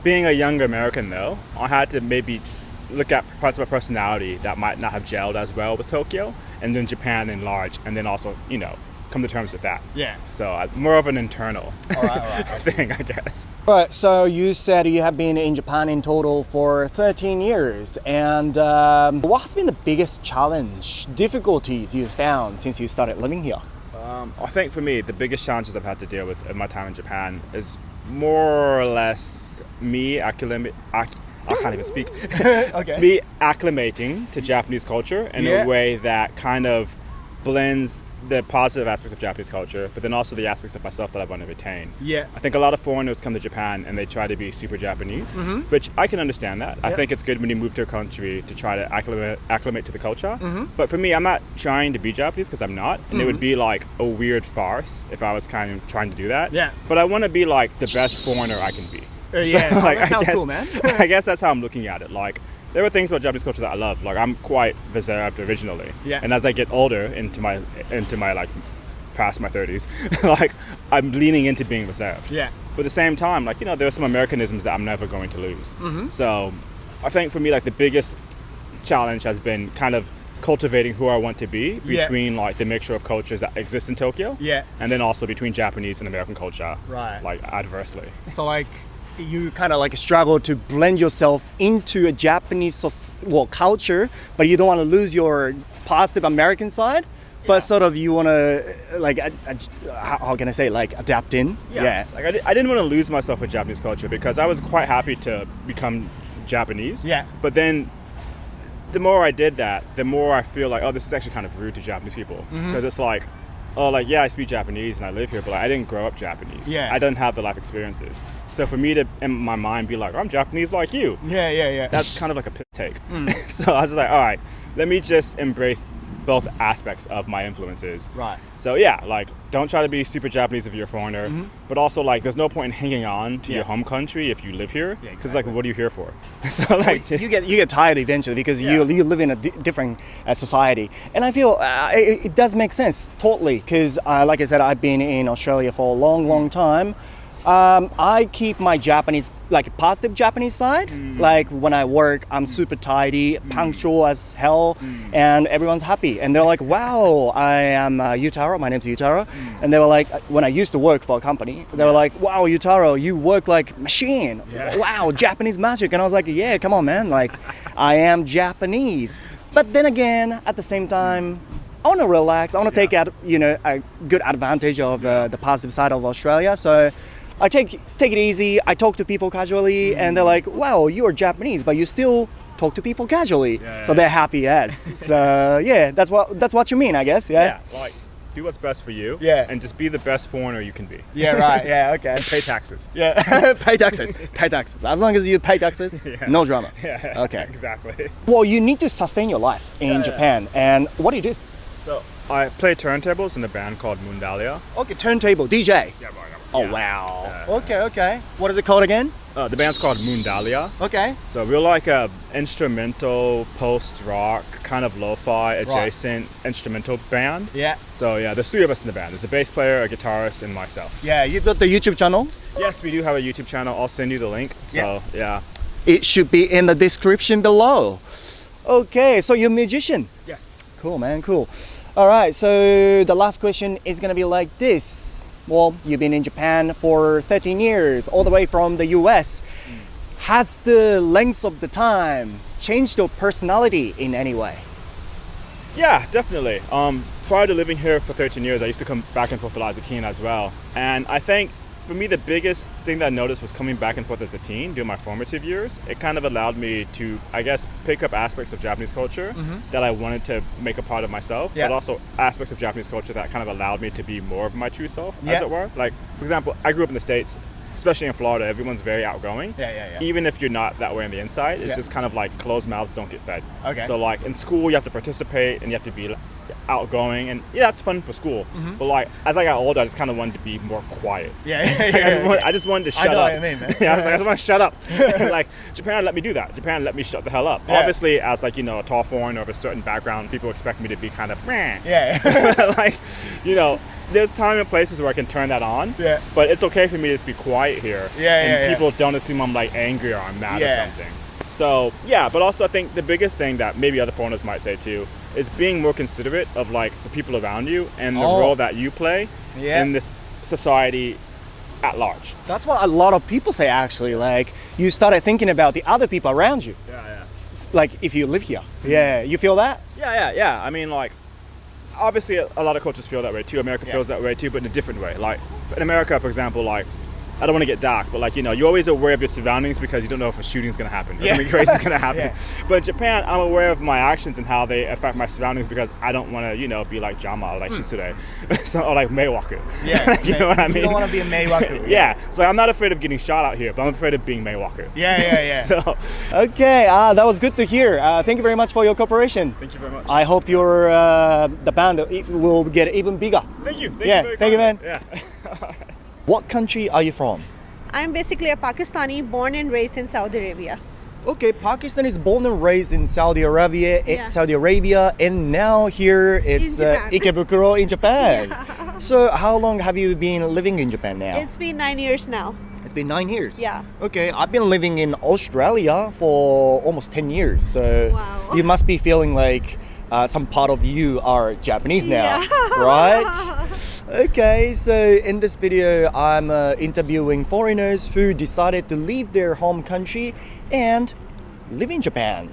being a younger American though, I had to maybe look at parts of my personality that might not have gelled as well with Tokyo, and then Japan enlarge, and then also, you know, come to terms with that. Yeah. So more of an internal All right. I see. thing, I guess. Right, so you said you have been in Japan in total for 13 years, and what has been the biggest challenge, difficulties you found since you started living here? I think for me, the biggest challenges I've had to deal with in my time in Japan is more or less me I can't even speak. Okay. Me acclimating to Japanese culture in Yeah. a way that kind of blends the positive aspects of Japanese culture, but then also the aspects of myself that I want to retain. Yeah. I think a lot of foreigners come to Japan and they try to be super Japanese, which I can understand that. I think it's good when you move to a country to try to acclimate to the culture. But for me, I'm not trying to be Japanese because I'm not, and it would be like a weird farce if I was kind of trying to do that. Yeah. But I want to be like the best foreigner I can be. Yeah, like, that sounds I guess, cool, man. I guess that's how I'm looking at it. Like, there were things about Japanese culture that I love. Like, I'm quite reserved originally. Yeah. And as I get older into my like past my 30s, like I'm leaning into being reserved. Yeah. But at the same time, like, you know, there are some Americanisms that I'm never going to lose. So I think for me, like the biggest challenge has been kind of cultivating who I want to be between like the mixture of cultures that exist in Tokyo. Yeah. And then also between Japanese and American culture. Right. Like adversely. So like you kind of like struggle to blend yourself into a Japanese culture, but you don't want to lose your positive American side, but sort of you want to like how can I say, like adapt in. Like I didn't want to lose myself with Japanese culture because I was quite happy to become Japanese. Yeah. But then the more I did that, the more I feel like, oh, this is actually kind of rude to Japanese people. Because it's like, oh, like, yeah, I speak Japanese and I live here, but like, I didn't grow up Japanese. Yeah. I don't have the life experiences. So for me to, in my mind, be like, I'm Japanese like you. Yeah. That's kind of like a piss take. So I was just like, all right, let me just embrace both aspects of my influences. Right. So yeah, like, don't try to be super Japanese if you're a foreigner, but also like, there's no point in hanging on to your home country if you live here. Yeah, Because like, what are you here for? So like, you get tired eventually because you live in a different society, and I feel it does make sense totally because like I said, I've been in Australia for a long time. I keep my Japanese, like positive Japanese side. Like when I work, I'm super tidy, punctual as hell, and everyone's happy. And they're like, wow, I am Yutaro, my name's Yutaro. And they were like, when I used to work for a company, they were like, wow, Yutaro, you work like machine. Wow, Japanese magic. And I was like, yeah, come on, man. Like, I am Japanese. But then again, at the same time, I want to relax. I want to take out, a good advantage of the positive side of Australia. So I take it easy. I talk to people casually, and they're like, "Wow, you are Japanese, but you still talk to people casually." So they're happy as. So yeah, that's what you mean, I guess. Yeah. like, do what's best for you. Yeah. And just be the best foreigner you can be. Yeah. Right. Yeah. Okay. Pay taxes. Yeah. Pay taxes. Pay taxes. As long as you pay taxes, no drama. Yeah. Okay. Exactly. Well, you need to sustain your life in Japan, and what do you do? So I play turntables in a band called MOONDAHLIA. Okay, turntable DJ. Yeah, right. Oh wow. Okay. What is it called again? The band's called MOONDAHLIA. Okay. So we're like a instrumental post-rock kind of lo-fi adjacent instrumental band. Yeah. So yeah, there's 3 of us in the band. There's a bass player, a guitarist, and myself. Yeah, you got the YouTube channel? Yes, we do have a YouTube channel. I'll send you the link. So yeah. It should be in the description below. Okay, so you're a musician. Yes. Cool, man, cool. All right, so the last question is gonna be like this. Well, you've been in Japan for 13 years, all the way from the US. Has the length of the time changed your personality in any way? Yeah, definitely. Prior to living here for 13 years, I used to come back and forth as a teen as well. And I think for me, the biggest thing that I noticed was coming back and forth as a teen during my formative years. It kind of allowed me to, I guess, pick up aspects of Japanese culture that I wanted to make a part of myself, but also aspects of Japanese culture that kind of allowed me to be more of my true self, as it were. Like, for example, I grew up in the States, especially in Florida. Everyone's very outgoing. Even if you're not that way on the inside, it's just kind of like closed mouths don't get fed. Okay. So like in school, you have to participate and you have to be outgoing, and yeah, it's fun for school. But like as I got older, I just kind of wanted to be more quiet. I just wanted to shut up. I know what I mean, man. I just want to shut up. Like Japan let me do that. Japan let me shut the hell up. Obviously, as like a tall foreigner of a certain background, people expect me to be kind of meh. Like there's time and places where I can turn that on. But it's okay for me to just be quiet here. And people don't assume I'm like angry or I'm mad or something. So yeah, but also I think the biggest thing that maybe other foreigners might say too is being more considerate of like the people around you and the role that you play in this society at large. That's what a lot of people say actually. Like you started thinking about the other people around you. Like if you live here. You feel that? Yeah. I mean like obviously a lot of cultures feel that way too. America feels that way too, but in a different way. Like in America, for example, like I don't want to get dark, but like, you're always aware of your surroundings because you don't know if a shooting's going to happen. Or something crazy is going to happen. But in Japan, I'm aware of my actions and how they affect my surroundings because I don't want to, be like Jama or like Shitsure. Or like Meiwaku. You know what I mean? You don't want to be a Meiwaku. So I'm not afraid of getting shot out here, but I'm afraid of being Meiwaku. So. Okay, that was good to hear. Thank you very much for your cooperation. Thank you very much. I hope your the band will get even bigger. Thank you. Thank you, man. Yeah. What country are you from? I'm basically a Pakistani born and raised in Saudi Arabia. Okay, Pakistan is born and raised in Saudi Arabia, and now here it's Ikebukuro in Japan. So how long have you been living in Japan now? It's been 9 years now. It's been 9 years? Yeah. Okay, I've been living in Australia for almost 10 years, so you must be feeling like some part of you are Japanese now, right? Okay, so in this video, I'm interviewing foreigners who decided to leave their home country and live in Japan.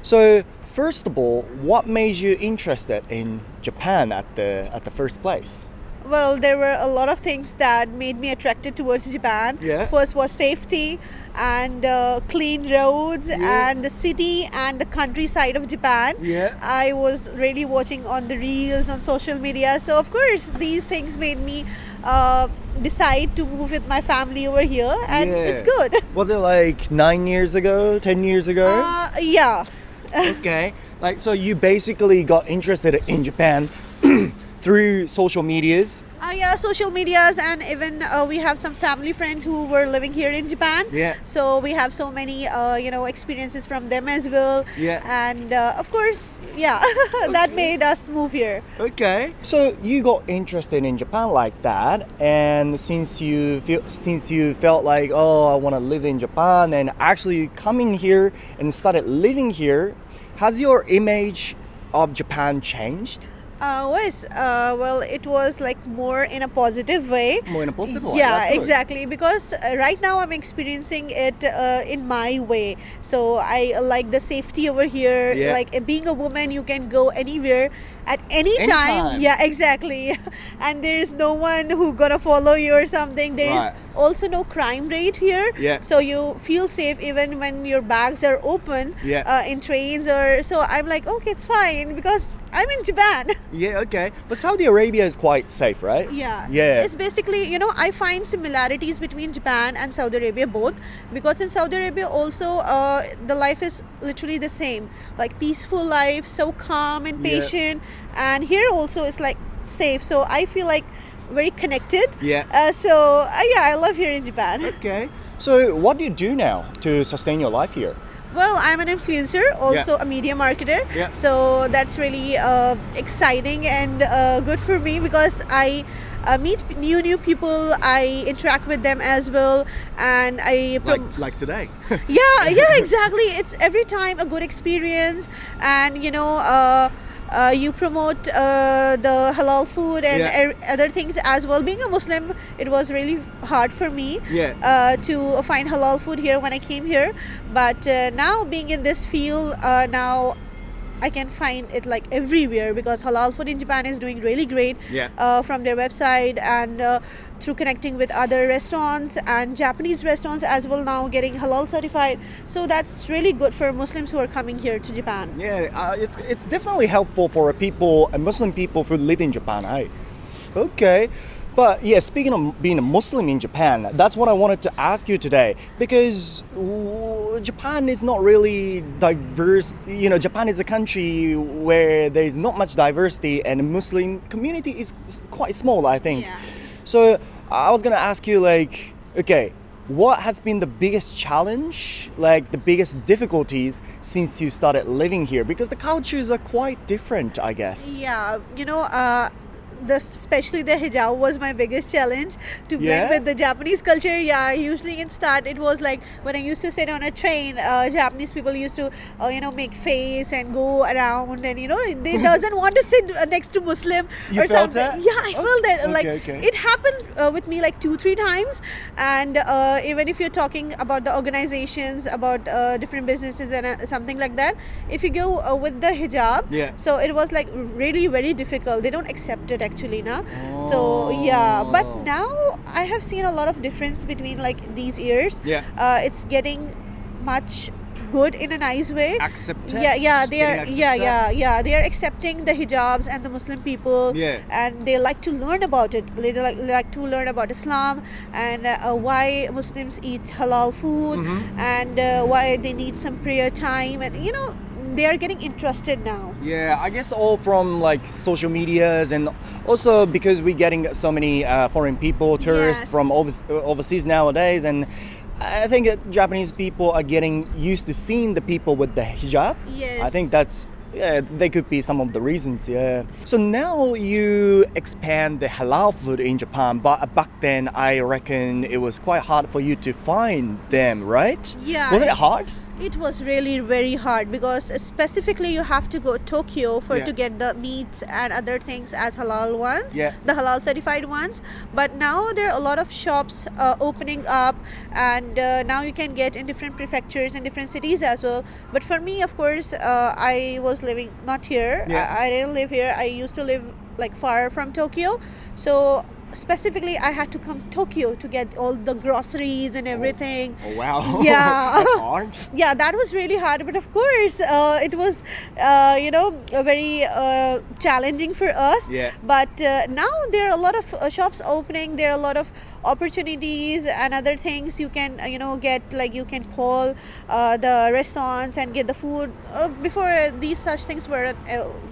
So first of all, what made you interested in Japan at the first place? Well, there were a lot of things that made me attracted towards Japan. Yeah. First was safety and clean roads and the city and the countryside of Japan. Yeah. I was really watching on the reels on social media. So, of course, these things made me decide to move with my family over here, and it's good. Was it like 9 years ago, 10 years ago? Yeah. Okay. Like, so you basically got interested in Japan through social medias. Yeah, social medias, and even we have some family friends who were living here in Japan. Yeah. So we have so many, experiences from them as well. Yeah. And of course, that made us move here. Okay. So you got interested in Japan like that, and since you felt like, oh, I want to live in Japan, and actually coming here and started living here, has your image of Japan changed? Well, it was like more in a positive way. More in a positive way. Yeah, That's good. exactly. Because right now I'm experiencing it in my way. So I like the safety over here. Yeah. Like being a woman, you can go anywhere at any Anytime. time. Yeah, exactly. And there's no one who gonna follow you or something. There's Right. also no crime rate here. Yeah. So you feel safe even when your bags are open. Yeah. In trains or so. I'm like, okay, it's fine because I'm in Japan. Yeah, okay. But Saudi Arabia is quite safe, right? Yeah. Yeah. It's basically, I find similarities between Japan and Saudi Arabia both, because in Saudi Arabia also the life is literally the same, like peaceful life, so calm and Yeah. patient. And here also it's like safe. So I feel like very connected. Yeah. I love here in Japan. Okay. So what do you do now to sustain your life here? Well, I'm an influencer, also a media marketer. Yeah. So that's really exciting and good for me because I meet new people. I interact with them as well, and I Like today. yeah, exactly. It's every time a good experience, and you promote the halal food and other things as well. Being a Muslim, it was really hard for me to find halal food here when I came here. But now being in this field, now I can find it like everywhere because halal food in Japan is doing really great from their website and through connecting with other restaurants and Japanese restaurants as well now getting halal certified. So that's really good for Muslims who are coming here to Japan. Yeah, it's definitely helpful for Muslim people who live in Japan, right? Okay. But yeah, speaking of being a Muslim in Japan, that's what I wanted to ask you today, because Japan is not really diverse. Japan is a country where there is not much diversity, and the Muslim community is quite small, I think. Yeah. So I was gonna ask you, like, okay, what has been the biggest challenge, like the biggest difficulties since you started living here? Because the cultures are quite different, I guess. Yeah, especially the hijab was my biggest challenge to blend with the Japanese culture. Yeah, usually in start it was like when I used to sit on a train, Japanese people used to make face and go around, and they doesn't want to sit next to Muslim You or felt something. that? Yeah, I felt that. Like okay. it happened with me like 2-3 times, and even if you're talking about the organizations, about different businesses and something like that, if you go with the hijab, so it was like really very difficult. They don't accept it actually now. So yeah, but now I have seen a lot of difference between like these years. It's getting much good in a nice way. Accepted. Yeah, they are they are accepting the hijabs and the Muslim people, and they like to learn about it. They like to learn about Islam and why Muslims eat halal food and why they need some prayer time, and they are getting interested now. Yeah, I guess all from like social medias, and also because we're getting so many foreign people, tourists from overseas nowadays, and I think that Japanese people are getting used to seeing the people with the hijab. Yes. I think they could be some of the reasons, So now you expand the halal food in Japan, but back then I reckon it was quite hard for you to find them, right? Yeah. Wasn't it hard? It was really very hard because specifically you have to go Tokyo to get the meats and other things as halal ones, the halal certified ones. But now there are a lot of shops opening up, and now you can get in different prefectures and different cities as well. But for me, of course, I was living not here. I didn't live here. I used to live like far from Tokyo, so specifically I had to come to Tokyo to get all the groceries and everything. Oh wow. Yeah. That's hard. Yeah, that was really hard, but of course it was very challenging for us. Yeah. But now there are a lot of shops opening, there are a lot of opportunities and other things you can get, like you can call the restaurants and get the food. Before these such things were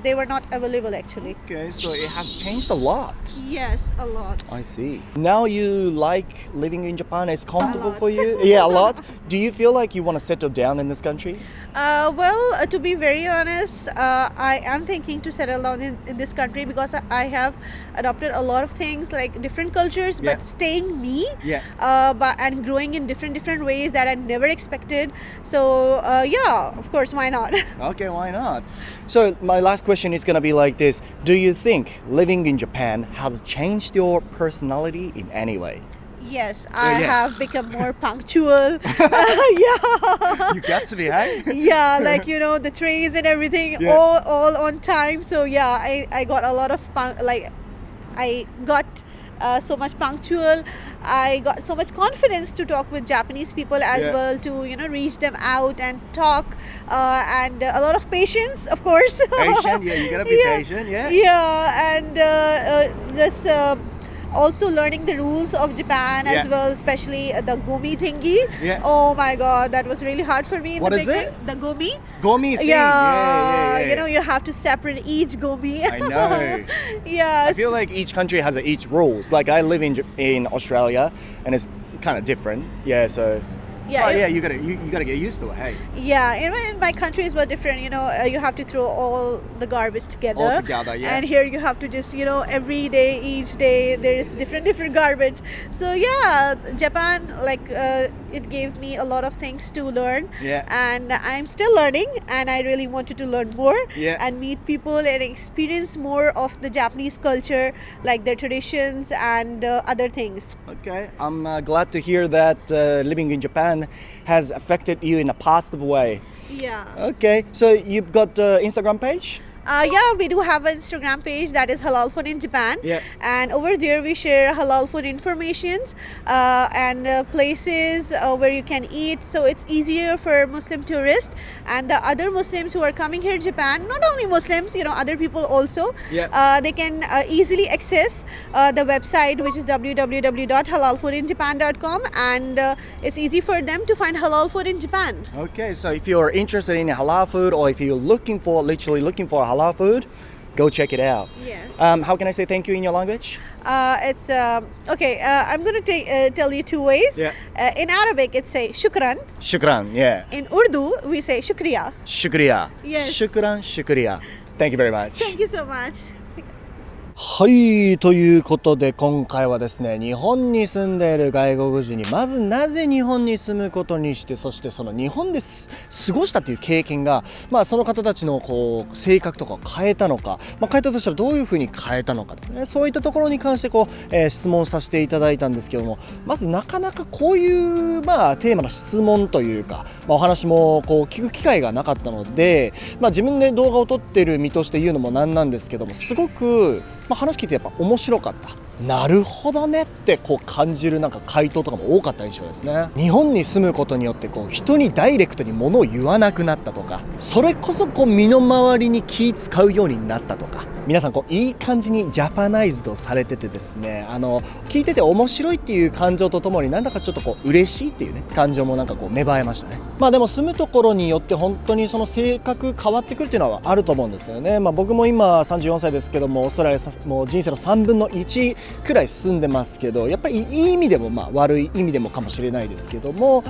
they were not available actually. Okay, so it has changed a lot. Yes, a lot. I see. Now you like living in Japan? It's comfortable lot. for you? Yeah, a lot. Do you feel like you want to settle down in this country? Well, to be very honest, I am thinking to settle down in this country because I have adopted a lot of things like different cultures, Yeah. but staying me, Yeah. and growing in different ways that I never expected. So yeah, of course, why not? Okay, why not? So my last question is going to be like this. Do you think living in Japan has changed your personality in any way? Yes, I yeah. have become more punctual. Yeah. You got to be, hey? Yeah, like the trains and everything, Yeah. all on time. So yeah, I got a lot of I got so much punctual. I got so much confidence to talk with Japanese people as Yeah. well, to reach them out and talk, and a lot of patience, of course. Patient, yeah, you gotta be Yeah. patient, yeah. Yeah, and just also learning the rules of Japan as Yeah. well, especially the gomi thingy. Yeah. Oh my god, that was really hard for me in What the is beginning. it? The gomi. Gomi thing. Yeah, you have to separate each gomi. I know. Yeah. I feel like each country has each rules. Like I live in Australia, and it's kind of different. Yeah, so. Yeah, Oh, it- yeah, you gotta get used to it. Hey. Yeah, in my countries were different. You have to throw all the garbage together. All together, yeah. And here you have to just every day, each day there is different garbage. So yeah, Japan, like it gave me a lot of things to learn. Yeah. And I'm still learning, and I really wanted to learn more. Yeah. And meet people and experience more of the Japanese culture, like their traditions and other things. Okay, I'm glad to hear that living in Japan has affected you in a positive way. Yeah. Okay, so you've got Instagram page? Yeah, we do have an Instagram page that is Halal Food in Japan. Yeah. And over there we share halal food informations and places where you can eat. So it's easier for Muslim tourists and the other Muslims who are coming here to Japan. Not only Muslims, other people also. Yeah. They can easily access the website, which is www.halalfoodinjapan.com, and it's easy for them to find halal food in Japan. Okay, so if you're interested in halal food or if you're literally looking for halal food, go check it out. Yes. How can I say thank you in your language? It's okay. I'm gonna tell you two ways. Yeah. In Arabic, it's say shukran. Shukran, yeah. In Urdu, we say shukriya. Shukriya. Yes. Shukran, shukriya. Thank you very much. Thank you so much. はい、ということで今回はですね、日本に住んでいる外国人にまずなぜ日本に住むことにして、そしてその日本で過ごしたという経験が、その方たちの性格とかを変えたのか、変えたとしたらどういうふうに変えたのかとかね、そういったところに関して質問させていただいたんですけども、まずなかなかこういうテーマの質問というか、お話も聞く機会がなかったので、自分で動画を撮ってる身として言うのもなんなんですけども、すごく話聞いてやっぱ面白かった。なるほどねって感じる回答とかも多かった印象ですね。日本に住むことによって人にダイレクトに物を言わなくなったとか、それこそ身の回りに気使うようになったとか、皆さんいい感じにジャパナイズドされててですね、聞いてて面白いっていう感情とともになんだかちょっと嬉しいっていうね感情も芽生えましたね。でも住むところによって本当にその性格変わってくるっていうのはあると思うんですよね。僕も今34歳ですけども、オーストラリアもう人生の3分の1くらい住んでますけど、やっぱりいい意味でも悪い意味でもかもしれないですけども、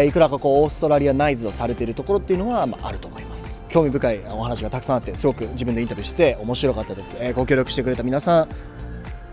いくらかオーストラリアナイズをされているところっていうのはあると思います。興味深いお話がたくさんあって、すごく自分でインタビューして面白かったです。ご協力してくれた皆さん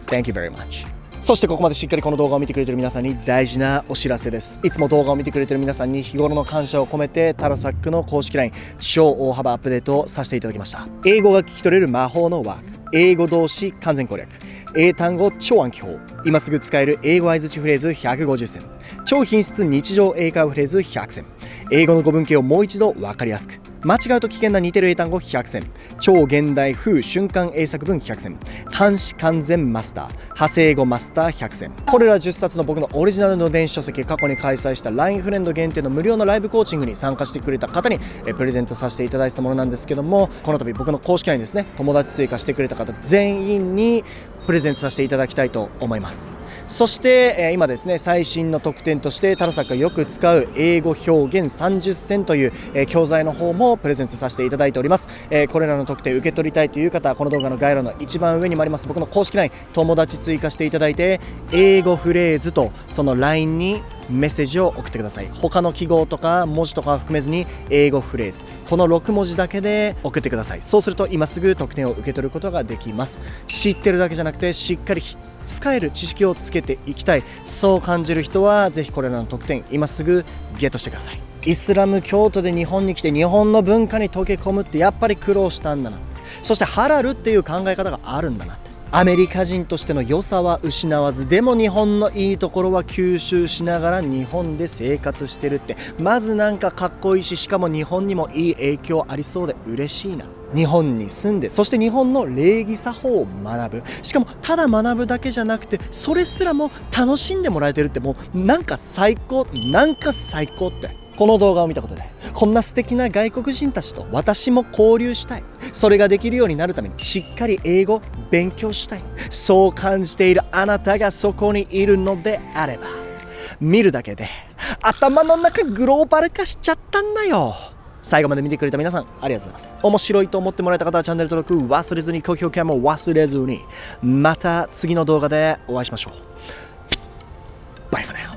Thank you very much。そしてここまでしっかりこの動画を見てくれている皆さんに大事なお知らせです。いつも動画を見てくれている皆さんに日頃の感謝を込めてタロサックの公式 LINE 超大幅アップデートをさせていただきました。英語が聞き取れる魔法のワーク、英語動詞完全攻略、英単語超暗記法、今すぐ使える英語相槌フレーズ150選、超品質日常英会話フレーズ100選、英語の語文系をもう一度分かりやすく、間違うと危険な似てる英単語100選、超現代風瞬間英作文100選、漢詩完全マスター、派生語マスター100選。これら10冊の僕のオリジナルの電子書籍、過去に開催した LINE フレンド限定の無料のライブコーチングに参加してくれた方にプレゼントさせていただいたものなんですけども、この度僕の公式 LINE ですね、友達追加してくれた方全員にプレゼントさせていただきたいと思います。そして、今ですね、最新の特典としてタロサックがよく使う英語表現30選という、教材の方もプレゼントさせていただいております。これらの特典受け取りたいという方はこの動画の概要欄の一番上にもあります僕の公式 LINE 友達追加していただいて、英語フレーズとその LINE にメッセージを送ってください。他の記号とか文字とかは含めずに英語フレーズ、この6文字だけで送ってください。そうすると今すぐ特典を受け取ることができます。知ってるだけじゃなくてしっかり使える知識をつけていきたい、そう感じる人はぜひこれらの特典今すぐゲットしてください。イスラム教徒で日本に来て日本の文化に溶け込むってやっぱり苦労したんだな、そしてハラルっていう考え方があるんだなって、アメリカ人としての良さは失わず、でも日本のいいところは吸収しながら日本で生活してるって、まずなんかかっこいいし、しかも日本にもいい影響ありそうで嬉しいな。日本に住んで、そして日本の礼儀作法を学ぶ、しかもただ学ぶだけじゃなくてそれすらも楽しんでもらえてるって、もうなんか最高って。この動画を見たことでこんな素敵な外国人たちと私も交流したい、それができるようになるためにしっかり英語勉強したい、そう感じているあなたがそこにいるのであれば、見るだけで頭の中グローバル化しちゃったんだよ。最後まで見てくれた皆さんありがとうございます。面白いと思ってもらえた方はチャンネル登録忘れずに、高評価も忘れずに、また次の動画でお会いしましょう。バイバイ。